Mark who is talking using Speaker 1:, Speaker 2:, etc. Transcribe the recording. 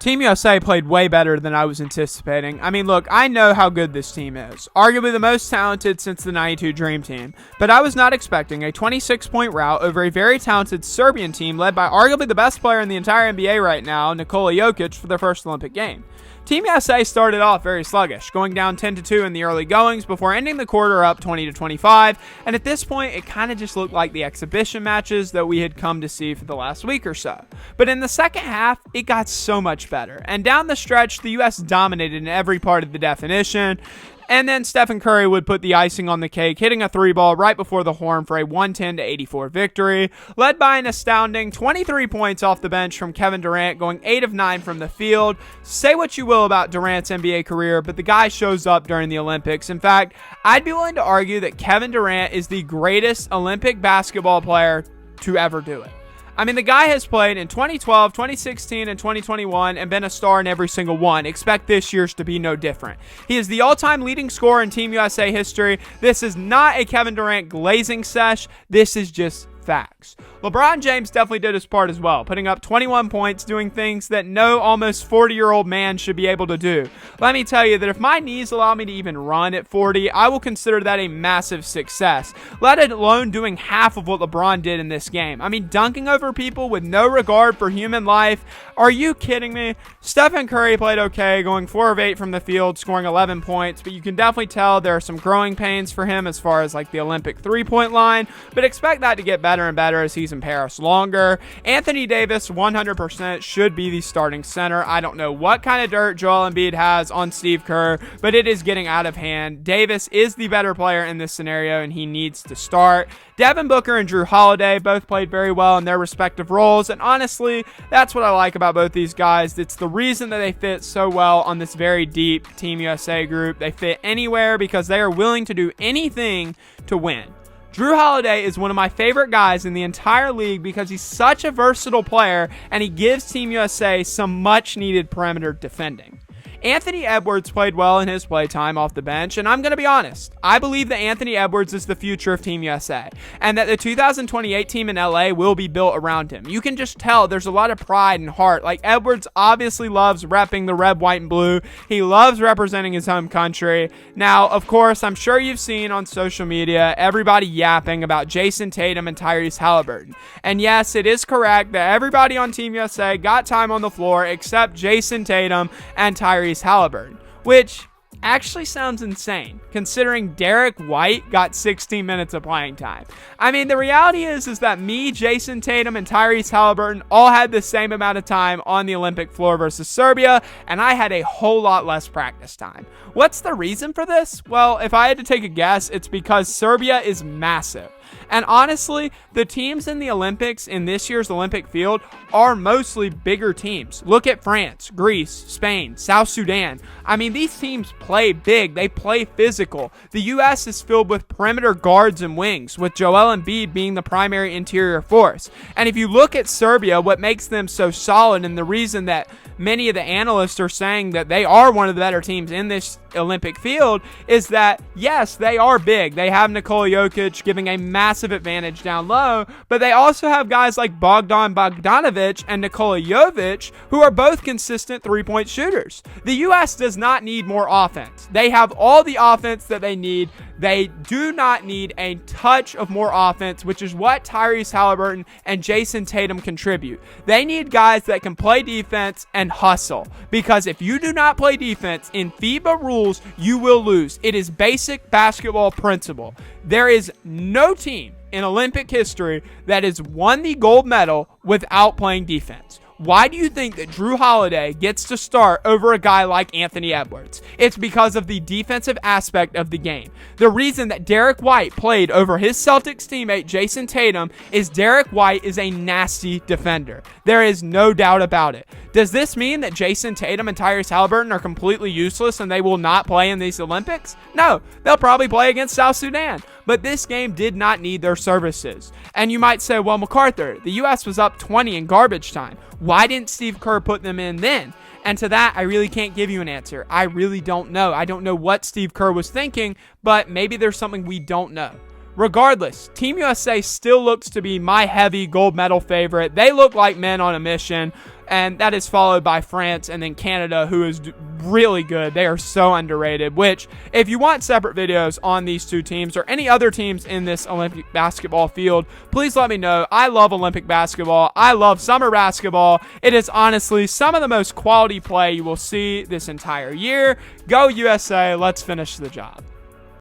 Speaker 1: Team USA played way better than I was anticipating. I mean, look, I know how good this team is. Arguably the most talented since the '92 Dream Team. But I was not expecting a 26-point rout over a very talented Serbian team led by arguably the best player in the entire NBA right now, Nikola Jokic, for their first Olympic game. Team USA started off very sluggish, going down 10-2 in the early goings before ending the quarter up 20-25, and at this point it kind of just looked like the exhibition matches that we had come to see for the last week or so. But in the second half, it got so much better, and down the stretch, the US dominated in every part of the definition. And then Stephen Curry would put the icing on the cake, hitting a 3-ball right before the horn for a 110-84 victory, led by an astounding 23 points off the bench from Kevin Durant, going 8 of 9 from the field. Say what you will about Durant's NBA career, but the guy shows up during the Olympics. In fact, I'd be willing to argue that Kevin Durant is the greatest Olympic basketball player to ever do it. I mean, the guy has played in 2012, 2016, and 2021 and been a star in every single one. Expect this year's to be no different. He is the all-time leading scorer in Team USA history. This is not a Kevin Durant glazing sesh. This is just facts. LeBron James definitely did his part as well, putting up 21 points, doing things that no almost 40-year-old man should be able to do. Let me tell you that if my knees allow me to even run at 40, I will consider that a massive success, let alone doing half of what LeBron did in this game. I mean, dunking over people with no regard for human life. Are you kidding me? Stephen Curry played okay, going 4 of 8 from the field, scoring 11 points, but you can definitely tell there are some growing pains for him as far as like the Olympic three-point line, but expect that to get better and better as he's in Paris longer. Anthony Davis 100% should be the starting center. I don't know what kind of dirt Joel Embiid has on Steve Kerr, but it is getting out of hand. Davis is the better player in this scenario, and he needs to start. Devin Booker and Drew Holiday both played very well in their respective roles, and honestly, that's what I like about both these guys. It's the reason that they fit so well on this very deep Team USA group. They fit anywhere because they are willing to do anything to win. Drew Holiday is one of my favorite guys in the entire league because he's such a versatile player and he gives Team USA some much needed perimeter defending. Anthony Edwards played well in his playtime off the bench, and I'm going to be honest, I believe that Anthony Edwards is the future of Team USA, and that the 2028 team in LA will be built around him. You can just tell there's a lot of pride and heart. Like, Edwards obviously loves repping the red, white, and blue. He loves representing his home country. Now, of course, I'm sure you've seen on social media everybody yapping about Jason Tatum and Tyrese Halliburton. And yes, it is correct that everybody on Team USA got time on the floor except Jason Tatum and Tyrese Halliburton, which actually sounds insane considering Derek White got 16 minutes of playing time. I mean, the reality is that me, Jason Tatum, and Tyrese Halliburton all had the same amount of time on the Olympic floor versus Serbia, and I had a whole lot less practice time. What's the reason for this? Well, if I had to take a guess, it's because Serbia is massive. And honestly, the teams in the Olympics in this year's Olympic field are mostly bigger teams. Look at France, Greece, Spain, South Sudan. I mean, these teams play big. They play physical. The U.S. is filled with perimeter guards and wings, with Joel Embiid being the primary interior force. And if you look at Serbia, what makes them so solid and the reason that many of the analysts are saying that they are one of the better teams in this Olympic field is that, yes, they are big. They have Nikola Jokic giving a massive advantage down low, but they also have guys like Bogdan Bogdanovic and Nikola Jovic who are both consistent three-point shooters. The U.S. does not need more offense. They have all the offense that they need. They do not need a touch of more offense, which is what Tyrese Halliburton and Jason Tatum contribute. They need guys that can play defense and hustle, because if you do not play defense in FIBA rules, you will lose. It is basic basketball principle. There is no team in Olympic history that has won the gold medal without playing defense. Why do you think that Drew Holiday gets to start over a guy like Anthony Edwards? It's because of the defensive aspect of the game. The reason that Derek White played over his Celtics teammate Jason Tatum is Derek White is a nasty defender. There is no doubt about it. Does this mean that Jason Tatum and Tyrese Halliburton are completely useless and they will not play in these Olympics? No, they'll probably play against South Sudan. But this game did not need their services. And you might say, well, MacArthur, the U.S. was up 20 in garbage time. Why didn't Steve Kerr put them in then? And to that, I really can't give you an answer. I really don't know. I don't know what Steve Kerr was thinking, but maybe there's something we don't know. Regardless, Team USA still looks to be my heavy gold medal favorite. They look like men on a mission. and that is followed by France and then Canada, who is really good. They are so underrated, which if you want separate videos on these two teams or any other teams in this Olympic basketball field, please let me know. I love Olympic basketball. I love summer basketball. It is honestly some of the most quality play you will see this entire year. Go USA. Let's finish the job.